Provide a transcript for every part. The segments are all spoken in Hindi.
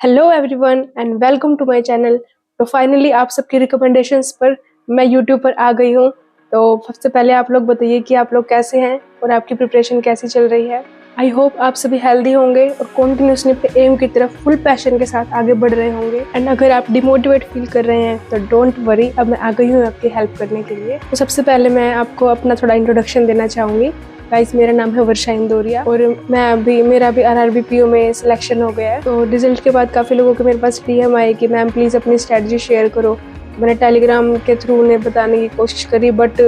Hello everyone and welcome to my channel. तो फाइनली आप सबकी रिकमेंडेशंस पर मैं यूट्यूब पर आ गई हूँ। तो सबसे पहले आप लोग बताइए कि आप लोग कैसे हैं और आपकी प्रिपरेशन कैसी चल रही है। आई होप आप सभी हेल्दी होंगे और कॉन्टिन्यूसली अपने एम की तरफ फुल पैशन के साथ आगे बढ़ रहे होंगे। एंड अगर आप डिमोटिवेट फील कर रहे हैं तो डोंट वरी, अब मैं आ गई हूँ आपकी हेल्प करने के लिए। तो सबसे पहले मैं आपको अपना थोड़ा इंट्रोडक्शन देना चाहूँगी। गाइस, मेरा नाम है वर्षा इंदौरिया और मेरा भी RRBPO में सिलेक्शन हो गया है। तो रिजल्ट के बाद काफ़ी लोगों के मेरे पास DM आए कि मैम प्लीज़ अपनी स्ट्रेटजी शेयर करो। मैंने टेलीग्राम के थ्रू उन्हें बताने की कोशिश करी, बट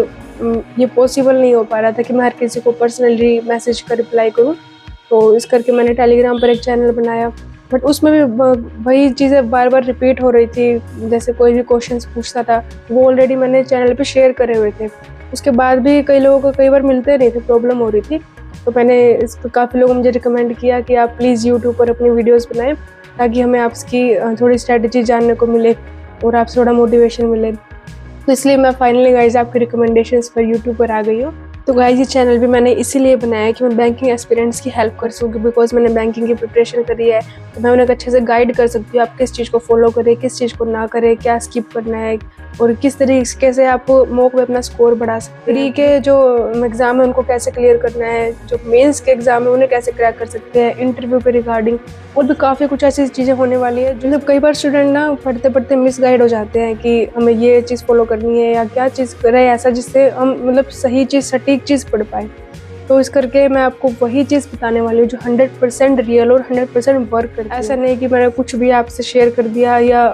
ये पॉसिबल नहीं हो पा रहा था कि मैं हर किसी को पर्सनली मैसेज कर रिप्लाई करूँ। तो इस करके मैंने टेलीग्राम पर एक चैनल बनाया, बट उसमें भी वही चीज़ें बार बार रिपीट हो रही थी। जैसे कोई भी क्वेश्चंस पूछता था वो ऑलरेडी मैंने चैनल पे शेयर करे हुए थे, उसके बाद भी कई लोगों को कई बार मिलते नहीं थे, प्रॉब्लम हो रही थी। तो मैंने काफ़ी लोगों ने मुझे रिकमेंड किया कि आप प्लीज़ यूट्यूब पर अपनी वीडियोस बनाएं ताकि हमें आपकी थोड़ी स्ट्रेटजी जानने को मिले और आपसे थोड़ा मोटिवेशन मिले। तो इसलिए मैं फाइनली गाइज आपके रिकमेंडेशंस पर यूट्यूब पर आ गई हूँ। तो गाइज ये चैनल भी मैंने इसीलिए बनाया कि मैं बैंकिंग एस्पिरेंट्स की हेल्प कर सकूँ, बिकॉज मैंने बैंकिंग की प्रिपरेशन करी है। तो मैं उन्हें अच्छे से गाइड कर सकती हूँ आप किस चीज़ को फॉलो करें, किस चीज़ को ना करें, क्या स्किप करना है और किस तरीके से आप मॉक में अपना स्कोर बढ़ा सकते हैं। के जो एग्ज़ाम है उनको कैसे क्लियर करना है, जो मेंस के एग्ज़ाम है उन्हें कैसे क्रैक कर सकते हैं, इंटरव्यू के रिगार्डिंग और भी काफ़ी कुछ ऐसी चीज़ें होने वाली है जो कई बार स्टूडेंट ना पढ़ते पढ़ते मिसगाइड हो जाते हैं कि हमें ये चीज़ फॉलो करनी है या क्या चीज़ करें ऐसा जिससे हम सही चीज़ सटीक चीज़ पढ़ पाए। तो इस करके मैं आपको वही चीज़ बताने वाली हूँ जो 100% रियल और 100% वर्क करती है। ऐसा नहीं कि मैंने कुछ भी आपसे शेयर कर दिया या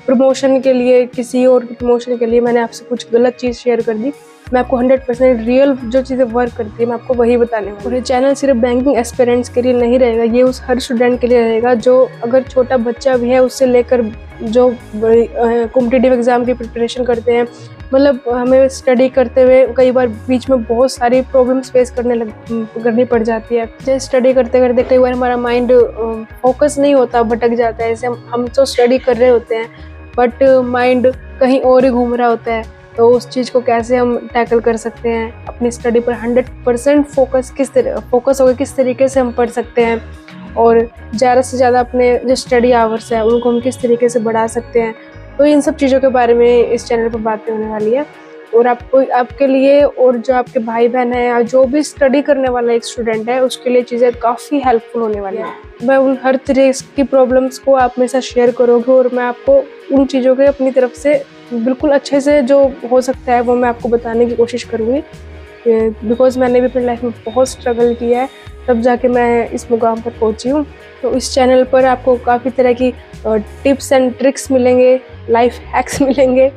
प्रमोशन के लिए, किसी और की प्रमोशन के लिए मैंने आपसे कुछ गलत चीज़ शेयर कर दी। मैं आपको 100% रियल जो चीज़ें वर्क करती है मैं आपको वही बताने वाली हूँ। और ये चैनल सिर्फ बैंकिंग एस्पिरेंट्स के लिए नहीं रहेगा, ये उस हर स्टूडेंट के लिए रहेगा जो अगर छोटा बच्चा भी है उससे लेकर जो कॉम्पिटिटिव एग्ज़ाम की प्रिपरेशन करते हैं। हमें स्टडी करते हुए कई बार बीच में बहुत सारी प्रॉब्लम्स फेस करनी पड़ जाती है। जैसे स्टडी करते करते कई बार हमारा माइंड फोकस नहीं होता, भटक जाता है। जैसे हम तो स्टडी कर रहे होते हैं बट माइंड कहीं और ही घूम रहा होता है। तो उस चीज़ को कैसे हम टैकल कर सकते हैं, अपनी स्टडी पर 100% फोकस होकर किस तरीके से हम पढ़ सकते हैं और ज़्यादा से ज़्यादा अपने जो स्टडी आवर्स है उनको हम किस तरीके से बढ़ा सकते हैं। तो इन सब चीज़ों के बारे में इस चैनल पर बातें होने वाली है और आपके लिए और जो आपके भाई बहन है या जो भी स्टडी करने वाला एक स्टूडेंट है उसके लिए चीज़ें काफ़ी हेल्पफुल होने वाली है। मैं उन हर तरह की प्रॉब्लम्स को आप मेरे साथ शेयर करोगे और मैं आपको उन चीज़ों के अपनी तरफ से बिल्कुल अच्छे से जो हो सकता है वो मैं आपको बताने की कोशिश करूँगी, बिकॉज मैंने भी अपनी लाइफ में बहुत स्ट्रगल किया है तब जाके मैं इस मुकाम पर पहुँची हूँ। तो इस चैनल पर आपको काफ़ी तरह की टिप्स एंड ट्रिक्स मिलेंगे, लाइफ हैक्स मिलेंगे।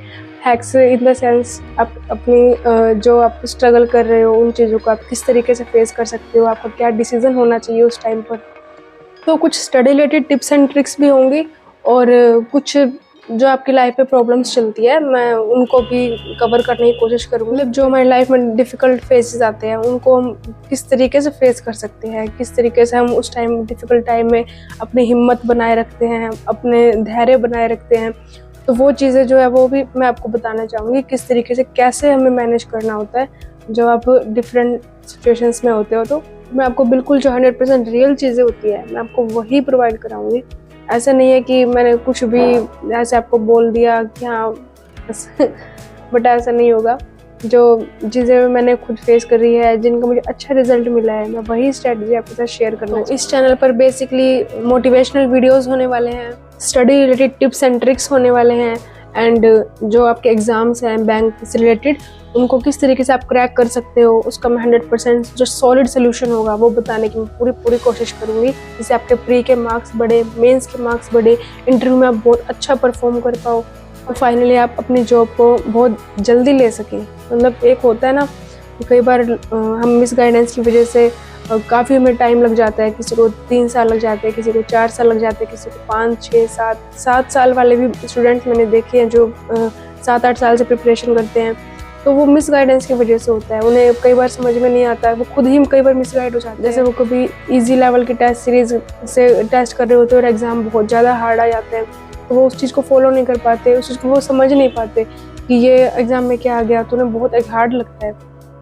हैक्स इन द सेंस आप अपनी जो आप स्ट्रगल कर रहे हो उन चीज़ों को आप किस तरीके से फेस कर सकते हो, आपका क्या डिसीजन होना चाहिए उस टाइम पर। तो कुछ study related tips and tricks भी होंगी और कुछ जो आपकी लाइफ में प्रॉब्लम्स चलती है मैं उनको भी कवर करने की कोशिश करूँगी। जो हमारी लाइफ में डिफ़िकल्ट फेजेस आते हैं उनको हम किस तरीके से फेस कर सकते हैं, किस तरीके से हम उस टाइम डिफ़िकल्ट टाइम में अपनी हिम्मत बनाए रखते हैं, अपने धैर्य बनाए रखते हैं। तो वो चीज़ें जो है वो भी मैं आपको बताना चाहूँगी, किस तरीके से कैसे हमें मैनेज करना होता है जब आप डिफरेंट सिचुएशंस में होते हो। तो मैं आपको बिल्कुल जो 100% रियल चीज़ें होती है मैं आपको वही प्रोवाइड कराऊँगी। ऐसा नहीं है कि मैंने कुछ भी ऐसे आपको बोल दिया कि हाँ बस बट ऐसा नहीं होगा। जो चीज़ें मैंने खुद फेस करी है, जिनका मुझे अच्छा रिजल्ट मिला है, मैं वही स्ट्रेटजी आपके साथ शेयर करना चाहूँगी। इस चैनल पर बेसिकली मोटिवेशनल वीडियोस होने वाले हैं, study related tips and tricks होने वाले हैं एंड जो आपके एग्ज़ाम्स हैं बैंक से रिलेटेड उनको किस तरीके से आप क्रैक कर सकते हो उसका मैं 100% जो सॉलिड सोल्यूशन होगा वो बताने की पूरी कोशिश करूँगी, जिससे आपके प्री के मार्क्स बढ़े, मेंस के मार्क्स बढ़े, इंटरव्यू में आप बहुत अच्छा परफॉर्म कर पाओ और फाइनली आप अपनी जॉब को बहुत जल्दी ले सकें। एक होता है ना कई बार हम मिस गाइडेंस की वजह से काफ़ी हमें टाइम लग जाता है, किसी को 3 साल लग जाते हैं, किसी को 4 साल लग जाते हैं, किसी को 5, 6, 7 साल वाले भी स्टूडेंट्स मैंने देखे हैं जो 7-8 साल से प्रिपरेशन करते हैं। तो वो मिस गाइडेंस की वजह से होता है, उन्हें कई बार समझ में नहीं आता है, वो खुद ही कई बार मिस गाइड हो जाते हैं। जैसे वो कभी इजी लेवल की टेस्ट सीरीज से टेस्ट कर रहे होते हैं और एग्ज़ाम बहुत ज़्यादा हार्ड आ जाते हैं, तो वो उस चीज़ को फॉलो नहीं कर पाते, उस चीज़ को वो समझ नहीं पाते कि ये एग्ज़ाम में क्या आ गया, तो उन्हें बहुत हार्ड लगता है।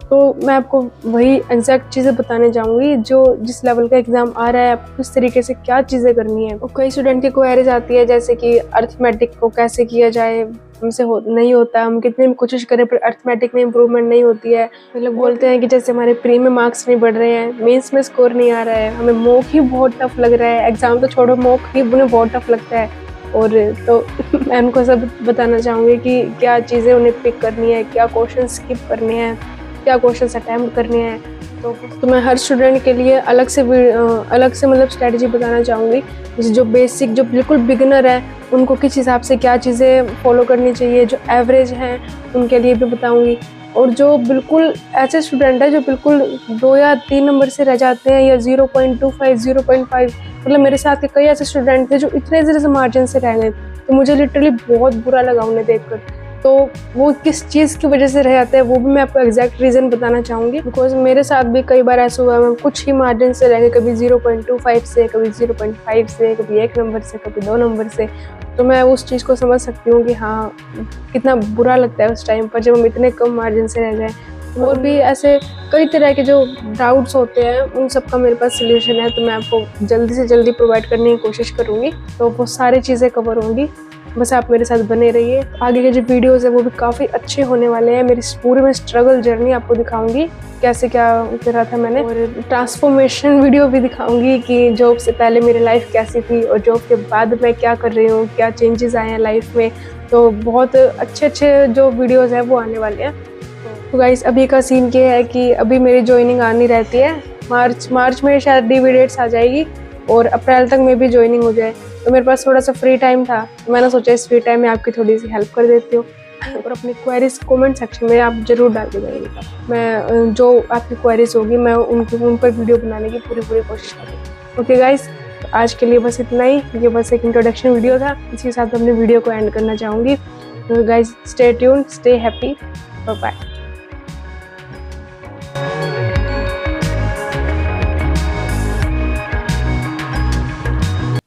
तो मैं आपको वही एग्जैक्ट चीज़ें बताने जाऊँगी जो जिस लेवल का एग्ज़ाम आ रहा है, आपको किस तरीके से क्या चीज़ें करनी है। और कई स्टूडेंट की क्वेरीज आती है जैसे कि अर्थमेटिक को कैसे किया जाए, हमसे नहीं होता, हम कितनी भी कोशिश करें पर अर्थमेटिक में इम्प्रूवमेंट नहीं होती है। मतलब बोलते हैं कि जैसे हमारे प्री में मार्क्स नहीं बढ़ रहे हैं, मेंस में स्कोर नहीं आ रहा है, हमें मॉक ही बहुत टफ लग रहा है, एग्ज़ाम तो छोड़ो मॉक ही उन्हें बहुत टफ लगता है। और तो मैं उनको सब बताना चाहूँगी कि क्या चीज़ें उन्हें पिक करनी है, क्या क्वेश्चन स्किप करने हैं, क्या क्वेश्चन अटैम्प्ट करने हैं। तो मैं हर स्टूडेंट के लिए अलग से मतलब स्ट्रेटजी बताना चाहूँगी। जैसे जो बेसिक, जो बिल्कुल बिगिनर है, उनको किस हिसाब से क्या चीज़ें फॉलो करनी चाहिए, जो एवरेज हैं उनके लिए भी बताऊँगी। और जो बिल्कुल ऐसे स्टूडेंट है जो बिल्कुल 2 या 3 नंबर से रह जाते हैं या 0.25 0.5, मतलब मेरे साथ के कई ऐसे स्टूडेंट थे जो इतने ज़रे मार्जिन से रह गए, तो मुझे लिटरली बहुत बुरा लगा उन्हें देखकर। तो वो किस चीज़ की वजह से रह जाते हैं वो भी मैं आपको एग्जैक्ट रीज़न बताना चाहूँगी, बिकॉज मेरे साथ भी कई बार ऐसा हुआ है, मैं कुछ ही मार्जिन से रह गए, कभी 0.25 से, कभी 0.5 से, कभी 1 नंबर से, कभी 2 नंबर से। तो मैं उस चीज़ को समझ सकती हूँ कि हाँ, कितना बुरा लगता है उस टाइम पर जब हम इतने कम मार्जिन से रह जाएँ। और भी ऐसे कई तरह के जो डाउट्स होते हैं उन सब का मेरे पास सल्यूशन है, तो मैं आपको जल्दी से जल्दी प्रोवाइड करने की कोशिश करूँगी। तो वो सारी चीज़ें कवर होंगी, बस आप मेरे साथ बने रहिए। आगे के जो वीडियोस है वो भी काफ़ी अच्छे होने वाले हैं। मेरी पूरे में स्ट्रगल जर्नी आपको दिखाऊंगी, कैसे क्या करा था मैंने, और ट्रांसफॉर्मेशन वीडियो भी दिखाऊंगी कि जॉब से पहले मेरी लाइफ कैसी थी और जॉब के बाद मैं क्या कर रही हूँ, क्या चेंजेस आए हैं लाइफ में। तो बहुत अच्छे अच्छे जो वीडियोज़ हैं वो आने वाले हैं। तो गाइस, अभी का सीन ये है कि अभी मेरी ज्वाइनिंग आनी रहती है, मार्च में शायद डी डेट्स आ जाएगी और अप्रैल तक में भी ज्वाइनिंग हो जाए। तो मेरे पास थोड़ा सा फ्री टाइम था, तो मैंने सोचा इस फ्री टाइम में आपकी थोड़ी सी हेल्प कर देती हूँ। और अपनी क्वेरीज कमेंट सेक्शन में आप ज़रूर डाल के जाइएगा। मैं जो आपकी क्वेरीज होगी मैं उन पर वीडियो बनाने की पूरी कोशिश करूँगी। ओके गाइस, आज के लिए बस इतना ही। ये बस एक इंट्रोडक्शन वीडियो था, इसी के साथ अपने वीडियो को एंड करना चाहूँगी। तो guys, stay tuned, stay happy, bye bye.